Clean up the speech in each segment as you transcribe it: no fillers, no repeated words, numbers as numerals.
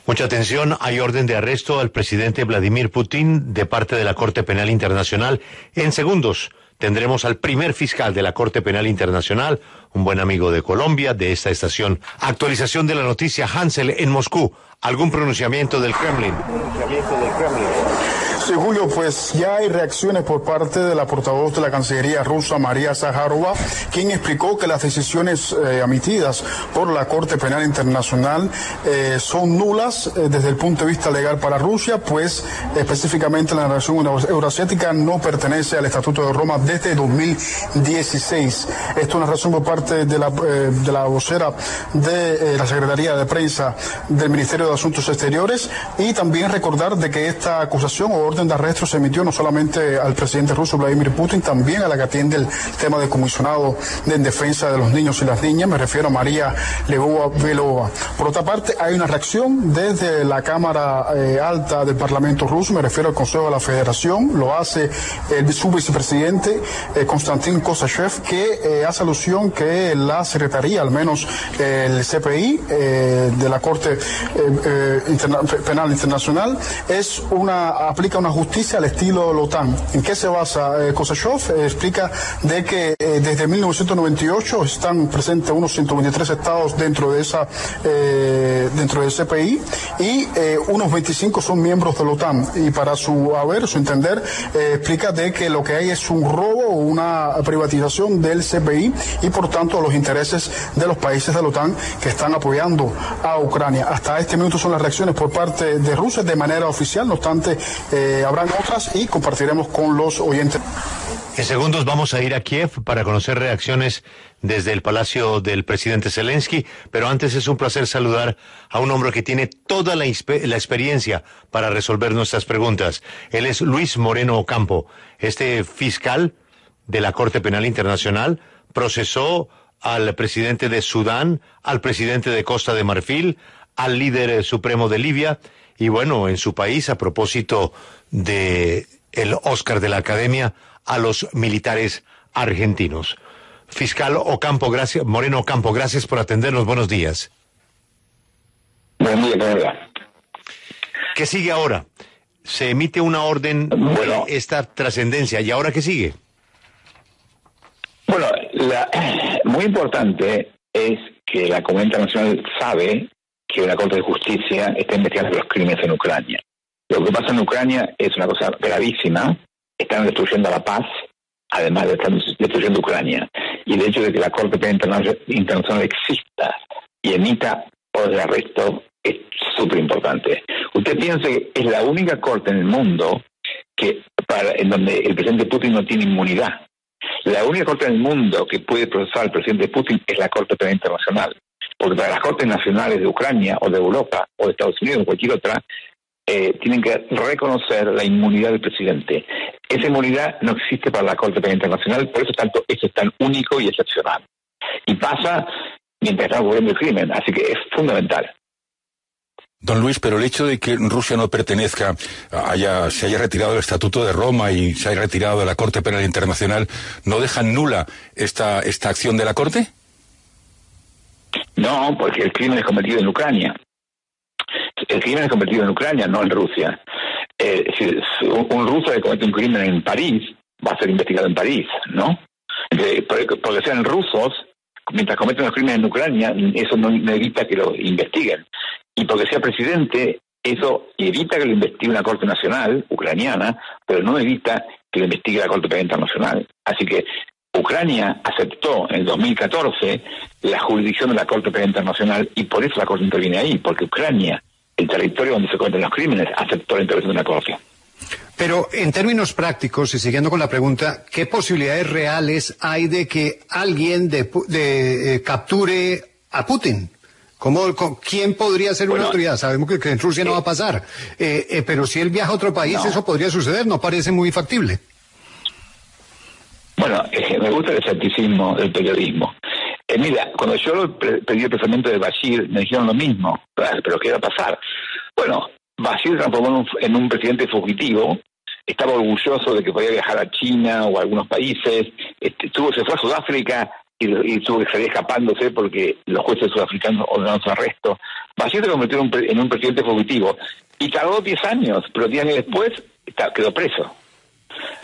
Mucha atención, hay orden de arresto al presidente Vladimir Putin de parte de la Corte Penal Internacional. En segundos tendremos al primer fiscal de la Corte Penal Internacional, un buen amigo de Colombia, de esta estación. Actualización de la noticia, Hansel, en Moscú. ¿Algún pronunciamiento del Kremlin? Sí, Julio, pues ya hay reacciones por parte de la portavoz de la Cancillería rusa, María Zaharova, quien explicó que las decisiones emitidas por la Corte Penal Internacional son nulas desde el punto de vista legal para Rusia, pues específicamente la nación euroasiática no pertenece al Estatuto de Roma desde 2016. Esto es una razón por parte de la vocera de la Secretaría de Prensa del Ministerio de Asuntos Exteriores, y también recordar de que esta acusación o orden de arresto se emitió no solamente al presidente ruso Vladimir Putin, también a la que atiende el tema del comisionado en defensa de los niños y las niñas, me refiero a María Lvova-Belova. Por otra parte, hay una reacción desde la Cámara Alta del Parlamento ruso, me refiero al Consejo de la Federación, lo hace su vicepresidente Konstantin Kosachev, que hace alusión que la Secretaría, al menos el CPI de la Corte Penal Internacional, aplica una justicia al estilo de la OTAN. ¿En qué se basa? Kosachev explica de que desde 1998 están presentes unos 123 estados dentro del CPI y unos 25 son miembros de la OTAN. Y para su entender, explica de que lo que hay es un robo o una privatización del CPI y por tanto los intereses de los países de la OTAN que están apoyando a Ucrania. Hasta este minuto son las reacciones por parte de Rusia de manera oficial, no obstante habrán otras y compartiremos con los oyentes. En segundos vamos a ir a Kiev para conocer reacciones desde el palacio del presidente Zelensky, pero antes es un placer saludar a un hombre que tiene toda la experiencia para resolver nuestras preguntas. Él es Luis Moreno Ocampo. Este fiscal de la Corte Penal Internacional procesó al presidente de Sudán, al presidente de Costa de Marfil, al líder supremo de Libia, y bueno, en su país, a propósito de el Oscar de la Academia, a los militares argentinos. Fiscal Ocampo, gracias, Moreno Ocampo, gracias por atendernos. Buenos días. Buen día, colega. ¿Qué sigue ahora? Se emite una orden de esta trascendencia. ¿Y ahora qué sigue? Bueno, muy importante es que la comunidad internacional sabe que una Corte de Justicia está investigando los crímenes en Ucrania. Lo que pasa en Ucrania es una cosa gravísima. Están destruyendo la paz, además de estar destruyendo Ucrania. Y el hecho de que la Corte Penal Internacional exista y emita orden de arresto es súper importante. Usted piensa que es la única corte en el mundo en donde el presidente Putin no tiene inmunidad. La única corte en el mundo que puede procesar al presidente Putin es la Corte Penal Internacional. Porque para las cortes nacionales de Ucrania o de Europa o de Estados Unidos o cualquier otra, tienen que reconocer la inmunidad del presidente. Esa inmunidad no existe para la Corte Penal Internacional, por eso eso es tan único y excepcional. Y pasa mientras está ocurriendo el crimen, así que es fundamental. Don Luis, pero el hecho de que Rusia no pertenezca, se haya retirado del Estatuto de Roma y se haya retirado de la Corte Penal Internacional, ¿no deja nula esta acción de la Corte? No, porque el crimen es cometido en Ucrania. El crimen es cometido en Ucrania, no en Rusia. Si un ruso que comete un crimen en París va a ser investigado en París, ¿no? Porque sean rusos, mientras cometen los crímenes en Ucrania, eso no evita que lo investiguen. Y porque sea presidente, eso evita que lo investigue una Corte Nacional ucraniana, pero no evita que lo investigue la Corte Penal Internacional. Así que Ucrania aceptó en el 2014 la jurisdicción de la Corte Penal Internacional y por eso la Corte interviene ahí, porque Ucrania, el territorio donde se cometen los crímenes, aceptó la intervención de una Corte. Pero en términos prácticos, y siguiendo con la pregunta, ¿qué posibilidades reales hay de que alguien capture a Putin? ¿Quién podría ser una autoridad? Sabemos que en Rusia no va a pasar, pero si él viaja a otro país, eso podría suceder, no parece muy factible. Bueno, me gusta el escepticismo del periodismo. Mira, cuando yo pedí el pensamiento de Bashir, me dijeron lo mismo, pero ¿qué va a pasar? Bueno, Bashir se transformó en un presidente fugitivo, estaba orgulloso de que podía viajar a China o a algunos países, se fue a Sudáfrica y tuvo que salir escapándose porque los jueces sudafricanos ordenaron su arresto. Bashir se convirtió en un presidente fugitivo y tardó 10 años, pero 10 años después quedó preso.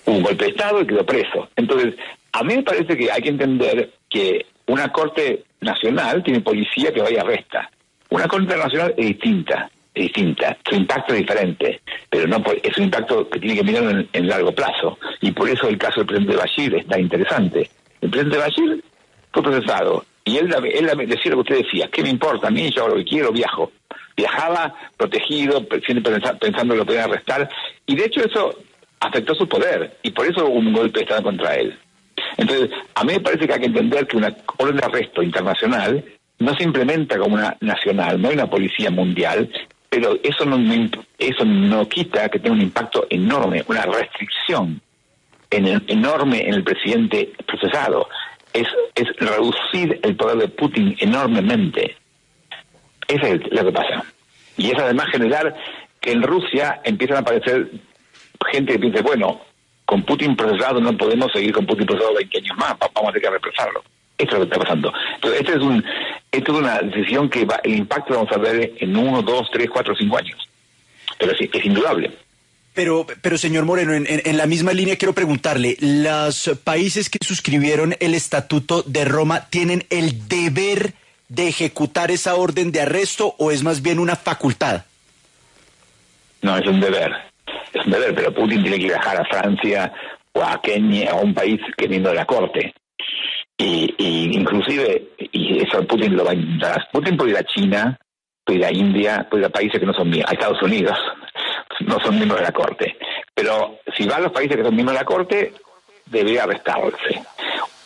Hubo un golpe de Estado y quedó preso. Entonces, a mí me parece que hay que entender que una corte nacional tiene policía que va y arresta. Una corte nacional es distinta, su impacto es diferente, pero no es un impacto que tiene que mirar en largo plazo, y por eso el caso del presidente Bashir está interesante. El presidente Bashir fue procesado, y él decía lo que usted decía: ¿qué me importa a mí? Yo hago lo que quiero, viajo. Viajaba protegido, siempre pensando que lo podían arrestar, y de hecho eso afectó su poder, y por eso hubo un golpe de Estado contra él. Entonces, a mí me parece que hay que entender que una orden de arresto internacional no se implementa como una nacional, no hay una policía mundial, pero eso no quita que tenga un impacto enorme, una restricción enorme en el presidente procesado. Es reducir el poder de Putin enormemente. Eso es lo que pasa. Y es además generar que en Rusia empiezan a aparecer gente que piensa, bueno, con Putin procesado no podemos seguir con Putin procesado 20 años más, vamos a tener que represarlo. Esto es lo que está pasando. Entonces, esto es una decisión que el impacto lo vamos a ver en 1, 2, 3, 4, 5 años. Pero sí, es indudable. Pero señor Moreno, en la misma línea quiero preguntarle, ¿los países que suscribieron el Estatuto de Roma tienen el deber de ejecutar esa orden de arresto o es más bien una facultad? No, es un deber. Es un deber, pero Putin tiene que viajar a Francia o a Kenia, a un país que es miembro de la Corte. Y inclusive, y eso Putin lo va a intentar. Putin puede ir a China, puede ir a India, puede ir a países que no son miembros, a Estados Unidos, no son miembros de la Corte. Pero si va a los países que son miembros de la Corte, debería arrestarse.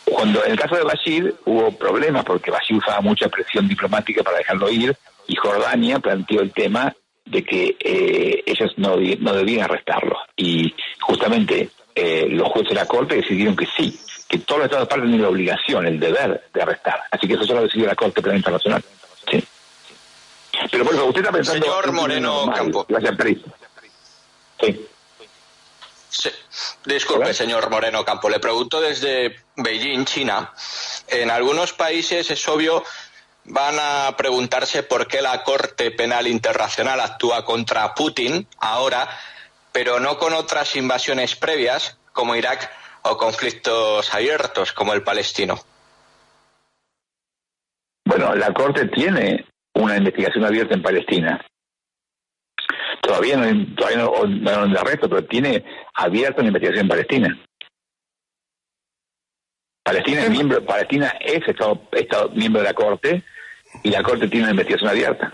Cuando en el caso de Bashir hubo problemas porque Bashir usaba mucha presión diplomática para dejarlo ir, y Jordania planteó el tema de que ellos no debían arrestarlo. Y justamente los jueces de la Corte decidieron que sí, que todos los Estados partes tienen la obligación, el deber de arrestar. Así que eso ya lo decidió la Corte Penal Internacional. Sí. Pero por eso, usted está pensando... Señor Moreno Campo. Que vaya preso. Sí. Sí. Disculpe, señor Moreno Campo. Le pregunto desde Beijing, China. En algunos países, es obvio, van a preguntarse por qué la Corte Penal Internacional actúa contra Putin ahora, pero no con otras invasiones previas, como Irak, o conflictos abiertos, como el palestino. Bueno, la Corte tiene una investigación abierta en Palestina. Todavía no de arresto, pero tiene abierta una investigación en Palestina. Palestina es Estado miembro de la Corte, y la Corte tiene una investigación abierta.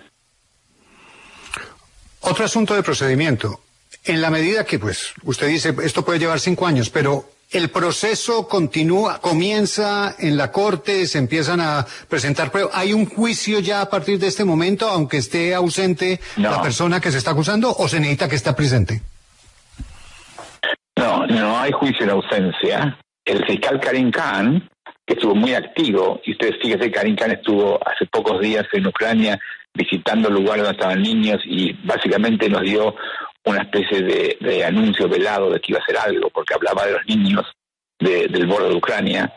Otro asunto de procedimiento. En la medida que, pues, usted dice, esto puede llevar 5 años, pero el proceso comienza en la Corte, se empiezan a presentar pruebas. ¿Hay un juicio ya a partir de este momento, aunque esté ausente la persona que se está acusando, o se necesita que esté presente? No hay juicio en ausencia. El fiscal Karim Khan, que estuvo muy activo, y ustedes fíjense, Karim Khan estuvo hace pocos días en Ucrania visitando lugares donde estaban niños y básicamente nos dio una especie de anuncio velado de que iba a hacer algo, porque hablaba de los niños del borde de Ucrania.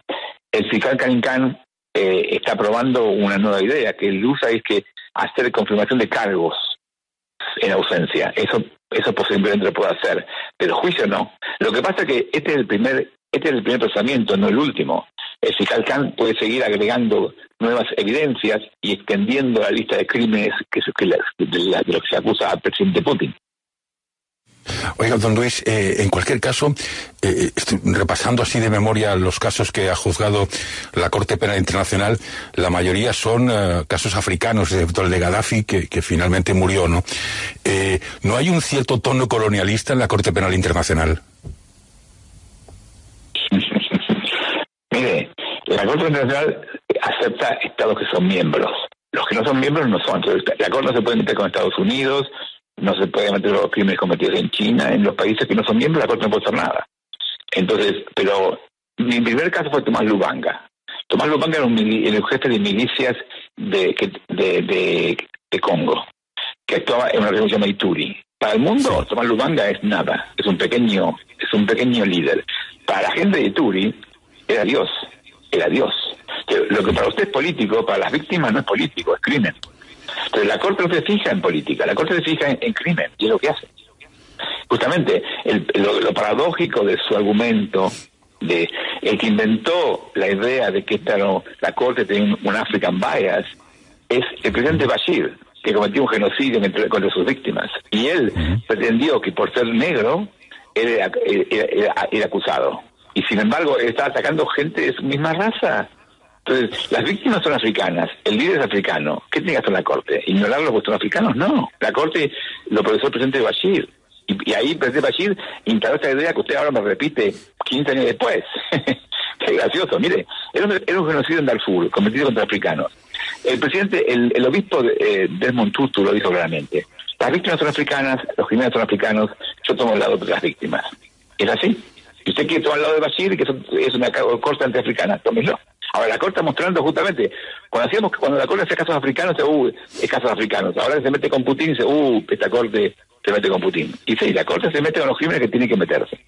El fiscal Karim Khan está probando una nueva idea que él usa, es que hacer confirmación de cargos en ausencia. Eso posiblemente lo puede hacer, pero juicio no. Lo que pasa es que este es el primer procesamiento, no el último. El fiscal Khan puede seguir agregando nuevas evidencias y extendiendo la lista de crímenes de lo que se acusa al presidente Putin. Oiga, don Luis, en cualquier caso, estoy repasando así de memoria los casos que ha juzgado la Corte Penal Internacional. La mayoría son casos africanos, excepto el de Gaddafi, que finalmente murió, ¿no? ¿No hay un cierto tono colonialista en la Corte Penal Internacional? Mire, la Corte Internacional acepta estados que son miembros. Los que no son miembros no son. Entonces, la Corte no se puede meter con Estados Unidos, no se puede meter los crímenes cometidos en China. En los países que no son miembros, la Corte no puede hacer nada. Entonces, pero mi primer caso fue Tomás Lubanga. Tomás Lubanga era el jefe de milicias de Congo, que actuaba en una región llamada Ituri. Para el mundo, sí. Tomás Lubanga es nada, es un pequeño líder. Para la gente de Ituri, era Dios. lo que para usted es político, para las víctimas no es político, es crimen. Entonces la Corte no se fija en política, la Corte se fija en crimen, y es lo que hace. Justamente, lo paradójico de su argumento, de el que inventó la idea de que la Corte tenía un African bias, es el presidente Bashir, que cometió un genocidio contra sus víctimas. Y él pretendió que por ser negro, él era acusado. Y sin embargo, él estaba atacando gente de su misma raza. Entonces, las víctimas son africanas, el líder es africano. ¿Qué tiene que hacer la Corte? ¿Ignorarlo porque son africanos? No. La Corte lo procesó el presidente Bashir. Y ahí el presidente Bashir instaló esta idea que usted ahora me repite 15 años después. Qué gracioso. Mire, era un genocidio en Darfur, cometido contra africanos. El presidente, el obispo Desmond Tutu lo dijo claramente. Las víctimas son africanas, los criminales son africanos, yo tomo el lado de las víctimas. ¿Es así? Si usted quiere tomar el lado de Bashir, que es una corte antiafricana, tómelo. Ahora, la Corte está mostrando justamente, cuando la Corte hace casos africanos, es casos africanos. Ahora que se mete con Putin, dice, esta Corte se mete con Putin. Y sí, la Corte se mete con los crímenes que tiene que meterse.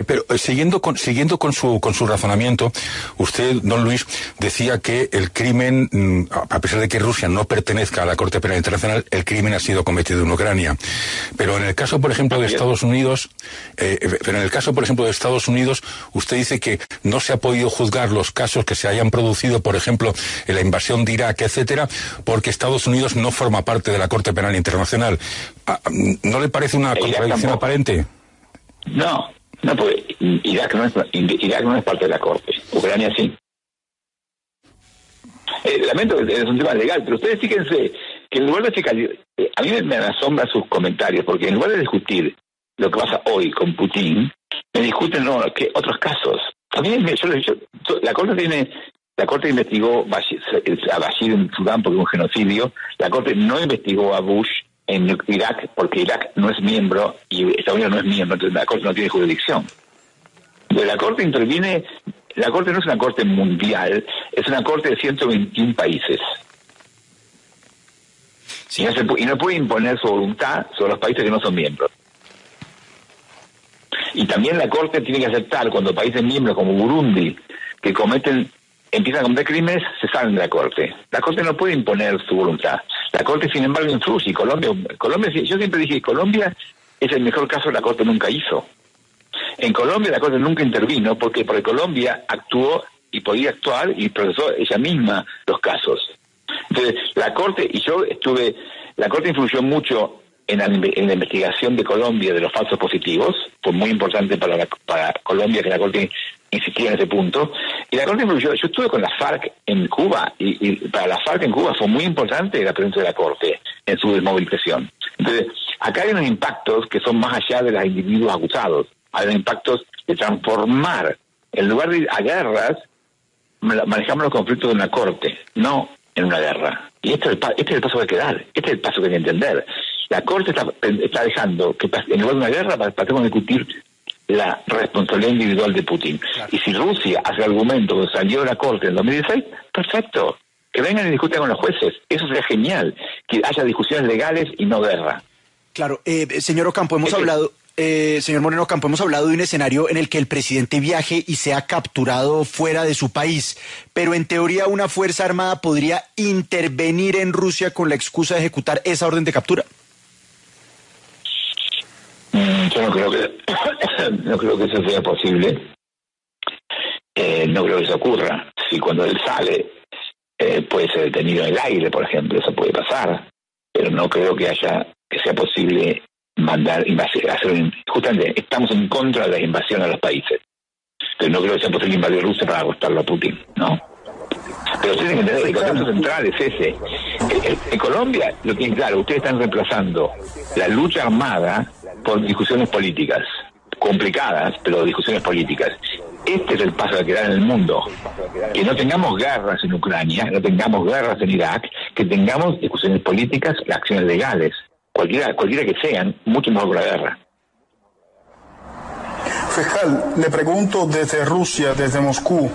Pero siguiendo con su razonamiento, usted, don Luis, decía que el crimen, a pesar de que Rusia no pertenezca a la Corte Penal Internacional, el crimen ha sido cometido en Ucrania. Pero en el caso, por ejemplo, de Estados Unidos, usted dice que no se ha podido juzgar los casos que se hayan producido, por ejemplo, en la invasión de Irak, etcétera, porque Estados Unidos no forma parte de la Corte Penal Internacional. ¿No le parece una contradicción aparente? No, porque Irak no es parte de la Corte. Ucrania sí. Lamento que es un tema legal, pero ustedes fíjense que en lugar de fiscalizar, a mí me asombran sus comentarios, porque en lugar de discutir lo que pasa hoy con Putin, me discuten que otros casos. También la Corte investigó a Bashir en Sudán porque es un genocidio. La Corte no investigó a Bush en Irak, porque Irak no es miembro y Estados Unidos no es miembro, entonces la Corte no tiene jurisdicción. Entonces la Corte interviene, la Corte no es una Corte mundial, es una Corte de 121 países. Sí. Y no puede imponer su voluntad sobre los países que no son miembros. Y también la Corte tiene que aceptar cuando países miembros como Burundi, que empiezan a cometer crímenes, se salen de la Corte. La Corte no puede imponer su voluntad. La Corte, sin embargo, influye. Colombia, yo siempre dije que Colombia es el mejor caso que la Corte nunca hizo. En Colombia la Corte nunca intervino porque Colombia actuó y podía actuar y procesó ella misma los casos. Entonces, la Corte influyó mucho en la investigación de Colombia de los falsos positivos. Fue muy importante para Colombia que la Corte insistiera en ese punto. Y la Corte influyó. Yo estuve con la FARC en Cuba y para la FARC en Cuba fue muy importante la presencia de la Corte en su desmovilización. Entonces, acá hay unos impactos que son más allá de los individuos acusados. Hay unos impactos de transformar, en lugar de ir a guerras, manejamos los conflictos de una Corte, no en una guerra. Y este es el paso que hay que dar, este es el paso que hay que entender. La Corte está dejando que en lugar de una guerra pasemos a discutir la responsabilidad individual de Putin. Claro. Y si Rusia hace el argumento que salió de la Corte en 2016, perfecto. Que vengan y discutan con los jueces. Eso sería genial. Que haya discusiones legales y no guerra. Claro. Señor Ocampo, señor Moreno Ocampo, hemos hablado de un escenario en el que el presidente viaje y sea capturado fuera de su país. Pero en teoría una fuerza armada podría intervenir en Rusia con la excusa de ejecutar esa orden de captura. Yo no creo que eso sea posible. No creo que eso ocurra. Si cuando él sale puede ser detenido en el aire, por ejemplo, eso puede pasar. Pero no creo que sea posible justamente estamos en contra de la invasión a los países. Pero no creo que sea posible invadir Rusia para acostarlo a Putin, ¿no? Pero ustedes tienen que entender, el concepto central es ese. En Colombia, lo tienen claro, ustedes están reemplazando la lucha armada por discusiones políticas, complicadas, pero discusiones políticas. Este es el paso que queda en el mundo. Que no tengamos guerras en Ucrania, no tengamos guerras en Irak, que tengamos discusiones políticas, acciones legales, cualquiera que sean, mucho mejor que la guerra. Fiscal, le pregunto desde Rusia, desde Moscú,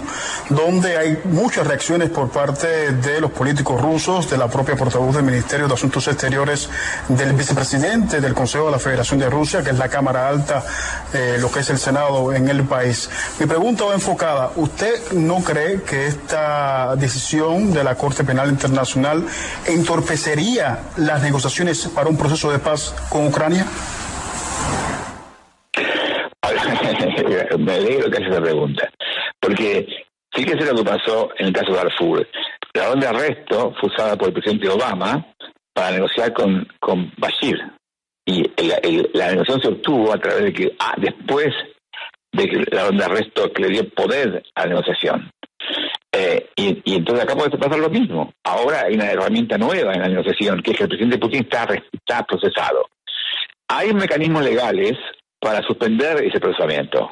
donde hay muchas reacciones por parte de los políticos rusos, de la propia portavoz del Ministerio de Asuntos Exteriores, del vicepresidente del Consejo de la Federación de Rusia, que es la Cámara Alta, lo que es el Senado en el país. Mi pregunta va enfocada, ¿usted no cree que esta decisión de la Corte Penal Internacional entorpecería las negociaciones para un proceso de paz con Ucrania? Me alegro que hace esa pregunta, porque fíjese lo que pasó en el caso de Darfur. La orden de arresto fue usada por el presidente Obama para negociar con Bashir, y la negociación se obtuvo a través de que, después de que la orden de arresto que le dio poder a la negociación. Y entonces acá puede pasar lo mismo. Ahora hay una herramienta nueva en la negociación, que es que el presidente Putin está procesado. Hay mecanismos legales para suspender ese procesamiento.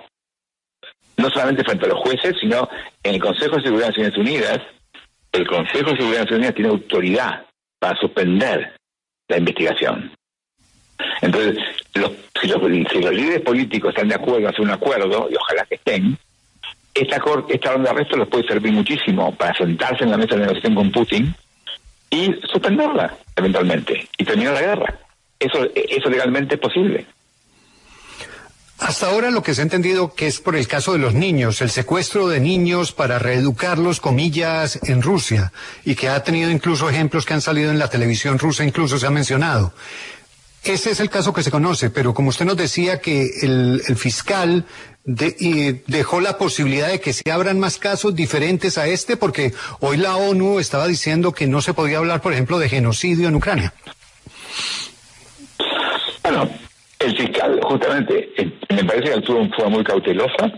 No solamente frente a los jueces, sino en el Consejo de Seguridad de Naciones Unidas. El Consejo de Seguridad de Naciones Unidas tiene autoridad para suspender la investigación. Entonces, si los líderes políticos están de acuerdo en hacer un acuerdo, y ojalá que estén, esta orden de arresto les puede servir muchísimo para sentarse en la mesa de negociación con Putin y suspenderla, eventualmente, y terminar la guerra. Eso legalmente es posible. Hasta ahora lo que se ha entendido que es por el caso de los niños, el secuestro de niños para reeducarlos, comillas, en Rusia, y que ha tenido incluso ejemplos que han salido en la televisión rusa, incluso se ha mencionado. Ese es el caso que se conoce, pero como usted nos decía que el fiscal dejó la posibilidad de que se abran más casos diferentes a este, porque hoy la ONU estaba diciendo que no se podía hablar, por ejemplo, de genocidio en Ucrania. Bueno, el fiscal justamente, me parece que actuó de forma muy cautelosa,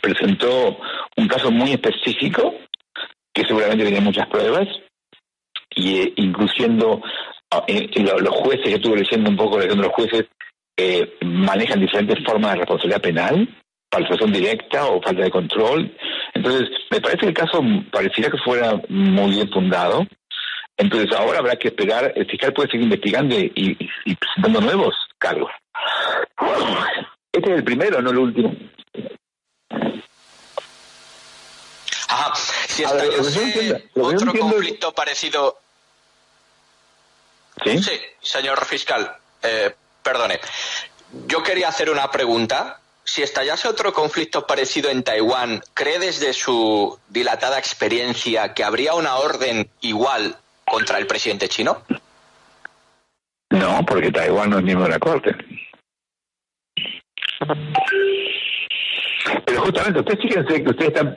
presentó un caso muy específico, que seguramente tenía muchas pruebas, y incluyendo los jueces, yo estuve leyendo un poco, los jueces manejan diferentes formas de responsabilidad penal, falsación directa o falta de control. Entonces, me parece que el caso pareciera que fuera muy bien fundado. Entonces, ahora habrá que esperar, el fiscal puede seguir investigando y presentando nuevos cargos. Este es el primero, no el último. Ajá, si estallase otro conflicto parecido... ¿Sí? Sí, señor fiscal, perdone. Yo quería hacer una pregunta. Si estallase otro conflicto parecido en Taiwán, ¿cree desde su dilatada experiencia que habría una orden igual contra el presidente chino? No, porque Taiwán no es miembro de la Corte. Pero justamente, ustedes fíjense que ustedes están...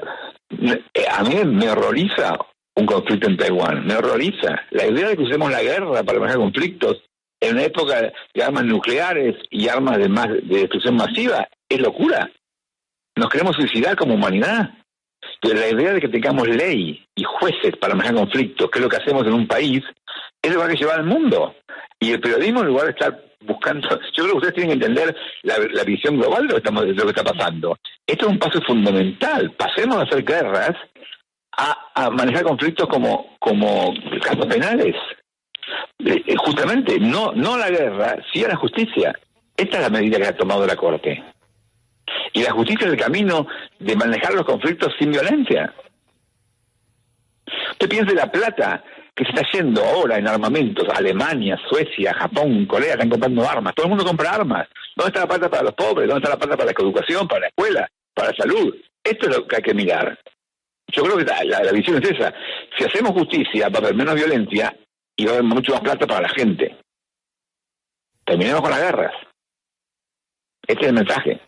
a mí me horroriza un conflicto en Taiwán, me horroriza. La idea de que usemos la guerra para manejar conflictos en una época de armas nucleares y armas de destrucción masiva es locura. Nos queremos suicidar como humanidad. Pero la idea de que tengamos ley y jueces para manejar conflictos, que es lo que hacemos en un país, es lo que hay que llevar al mundo. Y el periodismo, en lugar de estar buscando... Yo creo que ustedes tienen que entender la visión global de lo que está pasando. Esto es un paso fundamental. Pasemos a hacer guerras a manejar conflictos como casos penales. Justamente, no la guerra, sí a la justicia. Esta es la medida que ha tomado la Corte. Y la justicia es el camino de manejar los conflictos sin violencia. Usted piensa en la plata que se está yendo ahora en armamentos. Alemania, Suecia, Japón, Corea están comprando armas. Todo el mundo compra armas. ¿Dónde está la plata para los pobres? ¿Dónde está la plata para la educación, para la escuela, para la salud? Esto es lo que hay que mirar. Yo creo que la visión es esa. Si hacemos justicia, va a haber menos violencia y va a haber mucho más plata para la gente. Terminemos con las guerras. Este es el mensaje.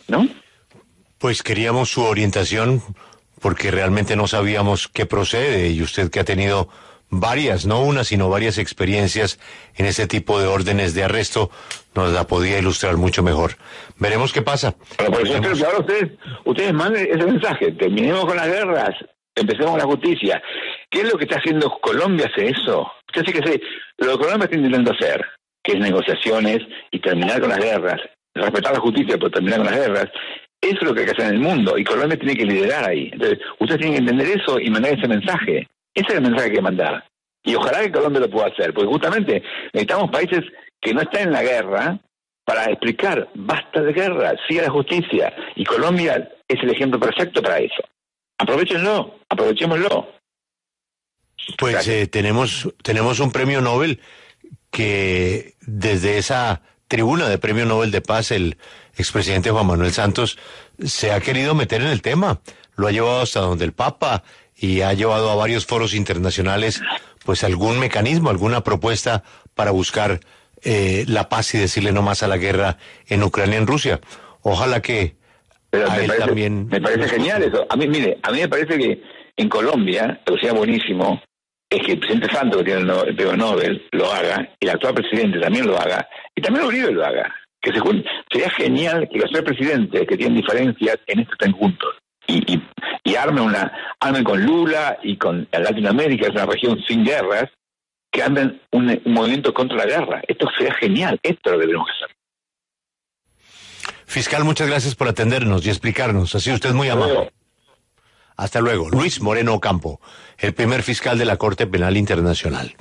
¿No? Pues queríamos su orientación porque realmente no sabíamos qué procede, y usted que ha tenido varias, no una, sino varias experiencias en ese tipo de órdenes de arresto, nos la podía ilustrar mucho mejor. Veremos qué pasa. Pero por eso creo que ahora ustedes manden ese mensaje. Terminemos con las guerras, empecemos con la justicia. ¿Qué es lo que está haciendo Colombia? Hace eso. Usted sí que sé, lo que Colombia está intentando hacer, que es negociaciones y terminar con las guerras, respetar la justicia pero terminar con las guerras, eso es lo que hay que hacer en el mundo, y Colombia tiene que liderar ahí. Entonces, ustedes tienen que entender eso y mandar ese mensaje. Ese es el mensaje que hay que mandar. Y ojalá que Colombia lo pueda hacer, porque justamente necesitamos países que no están en la guerra, para explicar, basta de guerra, siga la justicia. Y Colombia es el ejemplo perfecto para eso. Aprovechémoslo. Pues tenemos un premio Nobel que desde esa tribuna de premio Nobel de Paz, el expresidente Juan Manuel Santos se ha querido meter en el tema. Lo ha llevado hasta donde el Papa y ha llevado a varios foros internacionales pues algún mecanismo, alguna propuesta para buscar la paz y decirle no más a la guerra en Ucrania y en Rusia. Ojalá que pero a él también... Me parece genial eso. A mí me parece que en Colombia, lo que sea buenísimo, es que el presidente Santos, que tiene el premio Nobel, lo haga, y el actual presidente también lo haga, y también Uribe lo haga. Sería genial que los tres presidentes que tienen diferencias en esto estén juntos. Y armen con Lula y con Latinoamérica, es una región sin guerras, que anden un movimiento contra la guerra. Esto sería genial, esto lo debemos hacer. Fiscal, muchas gracias por atendernos y explicarnos. Ha sido usted muy amable. Hasta luego. Luis Moreno Ocampo, el primer fiscal de la Corte Penal Internacional.